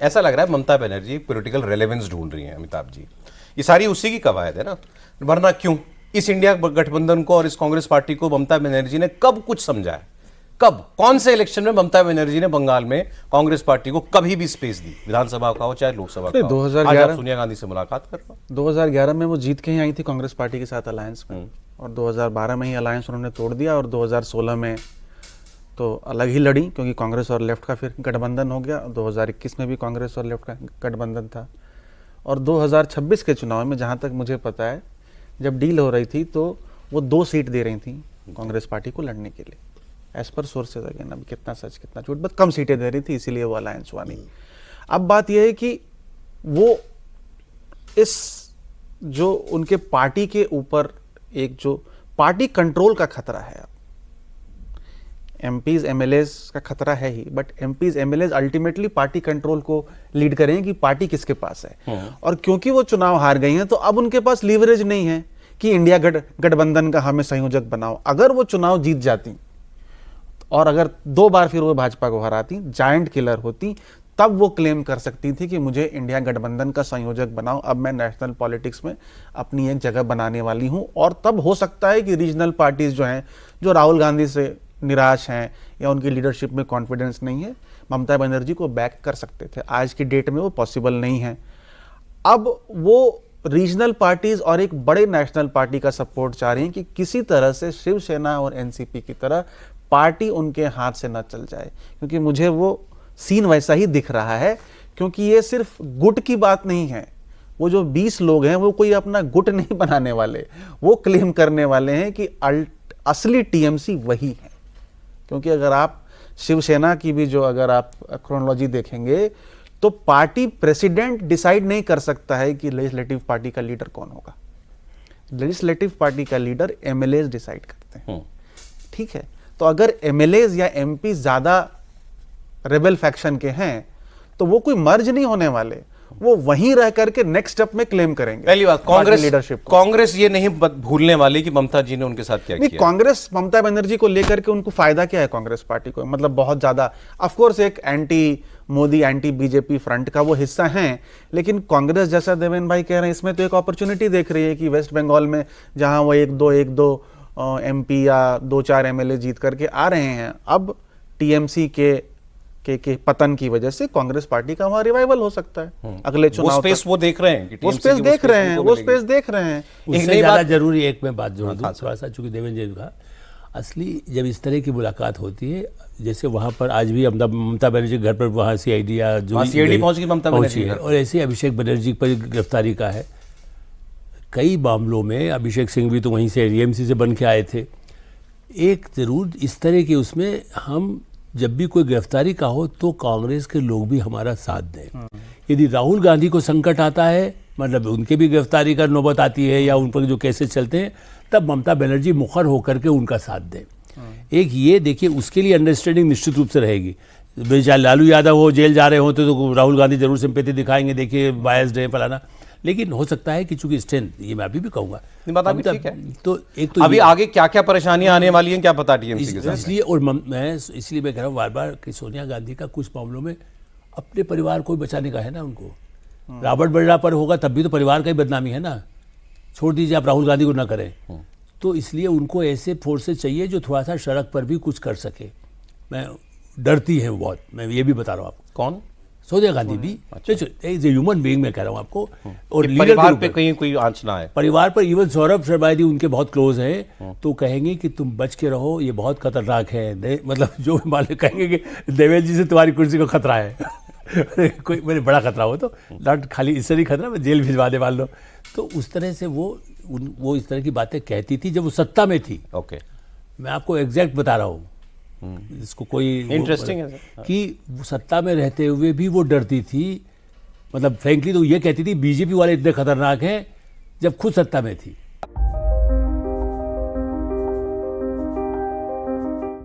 ऐसा लग रहा है ममता बनर्जी पॉलिटिकल रेलेवेंस ढूंढ रही हैं अमिताभ जी। ये सारी उसी की कवायद है ना, वरना क्यों इस इंडिया गठबंधन को और इस कांग्रेस पार्टी को ममता बनर्जी ने कब कुछ समझा है? कब कौन से इलेक्शन में ममता बनर्जी ने बंगाल में कांग्रेस पार्टी को कभी भी स्पेस दी? विधानसभा का हो चाहे लोकसभा का हो। 2011 आज आप सोनिया गांधी से मुलाकात कर रहे हो। 2011 में वो जीत के ही आई थी कांग्रेस पार्टी के साथ अलायंस में, और 2012 में ही अलायंस उन्होंने तोड़ दिया, और 2016 में तो अलग ही लड़ी क्योंकि कांग्रेस और लेफ्ट का फिर गठबंधन हो गया। 2021 में भी कांग्रेस और लेफ्ट का गठबंधन था, और 2026 के चुनाव में जहाँ तक मुझे पता है जब डील हो रही थी तो वो 2 सीट दे रही थी कांग्रेस पार्टी को लड़ने के लिए, एज पर सोर्सेज। अगेन अभी कितना सच कितना झूठ, बस कम सीटें दे रही थी, इसीलिए वो अलायंस हुआ नहीं। अब बात यह है कि वो इस जो उनके पार्टी के ऊपर एक जो पार्टी कंट्रोल का खतरा है, अब एमपीज एमएलएज का खतरा है ही, but MPs MLAs ultimately party control को लीड करेंगे कि पार्टी किसके पास है। और क्योंकि वो चुनाव हार गई हैं तो अब उनके पास लीवरेज नहीं है कि इंडिया गठबंधन का हमें संयोजक बनाओ। अगर वो चुनाव जीत जाती और अगर 2 बार फिर वो भाजपा को हराती, जायंट किलर होती, तब वो क्लेम कर सकती थी कि मुझे इंडिया गठबंधन का संयोजक बनाओ, अब मैं नेशनल पॉलिटिक्स में अपनी एक जगह बनाने वाली हूं। और तब हो सकता है कि रीजनल पार्टीज जो हैं, जो राहुल गांधी से निराश हैं या उनकी लीडरशिप में कॉन्फिडेंस नहीं है, ममता बनर्जी को बैक कर सकते थे। आज की डेट में वो पॉसिबल नहीं है। अब वो रीजनल पार्टीज और एक बड़े नेशनल पार्टी का सपोर्ट चाह रही हैं कि किसी तरह से शिवसेना और एनसीपी की तरह पार्टी उनके हाथ से न चल जाए, क्योंकि मुझे वो सीन वैसा ही दिख रहा है। क्योंकि ये सिर्फ गुट की बात नहीं है, वो जो 20 लोग हैं वो कोई अपना गुट नहीं बनाने वाले, वो क्लेम करने वाले हैं कि असली टीएमसी वही है। क्योंकि अगर आप शिवसेना की भी जो अगर आप क्रोनोलॉजी देखेंगे तो पार्टी प्रेसिडेंट डिसाइड नहीं कर सकता है कि लेजिस्लेटिव पार्टी का लीडर कौन होगा। लेजिस्लेटिव पार्टी का लीडर एमएलएज डिसाइड करते हैं, ठीक है। तो अगर एमएलएज या एमपी ज्यादा रेबल फैक्शन के हैं तो वो कोई मर्ज नहीं होने वाले, वो वहीं रह करके नेक्स्ट स्टेप में क्लेम करेंगे। पहली बात, कांग्रेस लीडरशिप, कांग्रेस ये नहीं भूलने वाली कि ममता जी ने उनके साथ क्या किया। कांग्रेस ममता बनर्जी को लेकर के उनको फायदा क्या है कांग्रेस पार्टी को? मतलब बहुत ज्यादा, ऑफ कोर्स एक anti Modi anti BJP front का वो हिस्सा हैं, लेकिन कांग्रेस जैसा देवेंद्र भाई कह रहे हैं इसमें तो एक अपॉर्चुनिटी देख रही है कि वेस्ट बंगाल में जहां वो एक दो एमपी या 2-4 एमएलए जीत करके आ रहे हैं, अब टीएमसी के पतन की वजह से कांग्रेस पार्टी का वहां रिवाइवल हो सकता है अगले चुनाव। वो स्पेस वो देख रहे हैं कि वो स्पेस देख रहे हैं, वो स्पेस देख रहे हैं। उससे ज़्यादा जरूरी एक मैं बात जोड़ दूं थोड़ा सा, चूंकि देवेंद्र जी का असली जब इस तरह की मुलाकात होती है, जैसे वहाँ पर आज भी ममता बनर्जी घर पर वहाँ सीआईडी या जो सीआईडी पहुंच गई ममता बनर्जी है, और ऐसे अभिषेक बनर्जी पर गिरफ्तारी का है। कई मामलों में अभिषेक सिंह भी तो वहीं से टीएमसी से बन के आए थे। एक जरूर इस तरह के उसमें हम जब भी कोई गिरफ्तारी का हो तो कांग्रेस के लोग भी हमारा साथ दें। यदि राहुल गांधी को संकट आता है, मतलब उनके भी गिरफ्तारी का नौबत आती है या उन पर जो केसेस चलते हैं, तब ममता बनर्जी मुखर होकर के उनका साथ दें। एक ये देखिए, उसके लिए अंडरस्टैंडिंग निश्चित रूप से रहेगी। बेचारे लालू यादव हो जेल जा रहे हो तो राहुल गांधी जरूर सिंपैथी दिखाएंगे, देखिए बायस्ड है फलाना। लेकिन हो सकता है कि चूंकि स्ट्रेंथ, ये मैं अभी भी कहूंगा, ठीक है। तो एक तो अभी आगे क्या क्या परेशानियां आने वाली हैं क्या पता टीएमसी के साथ। इसलिए और इसलिए मैं कह रहा हूँ बार बार कि सोनिया गांधी का कुछ मामलों में अपने परिवार को बचाने का है ना उनको। रॉबर्ट बर्डा पर होगा तब भी तो परिवार का ही बदनामी है ना, छोड़ दीजिए, आप राहुल गांधी को ना करें। तो इसलिए उनको ऐसे फोर्सेस चाहिए जो थोड़ा सा सड़क पर भी कुछ कर सके। मैं डरती है बहुत, मैं ये भी बता रहा हूँ आपको। कौन? सोनिया गांधी भी। एज ए ह्यूमन बीइंग मैं कह रहा हूँ आपको, और परिवार पे कहीं कोई आंच ना है। परिवार पर, इवन सौरभ शर्मा जी उनके बहुत क्लोज हैं, तो कहेंगे कि तुम बच के रहो, ये बहुत खतरनाक है। मतलब जो मालिक कहेंगे कि देवेंद्र जी से तुम्हारी कुर्सी को खतरा है कोई मेरे बड़ा खतरा हो तो नॉट खाली इससे नहीं खतरा, मैं जेल भिजवा दे मान लो। तो उस तरह से वो इस तरह की बातें कहती थी जब वो सत्ता में थी। ओके, मैं आपको एग्जैक्ट बता रहा हूँ, इसको कोई इंटरेस्टिंग है कि सत्ता में रहते हुए भी वो डरती थी। मतलब फ्रैंकली तो ये कहती थी बीजेपी वाले इतने खतरनाक हैं, जब खुद सत्ता में थी।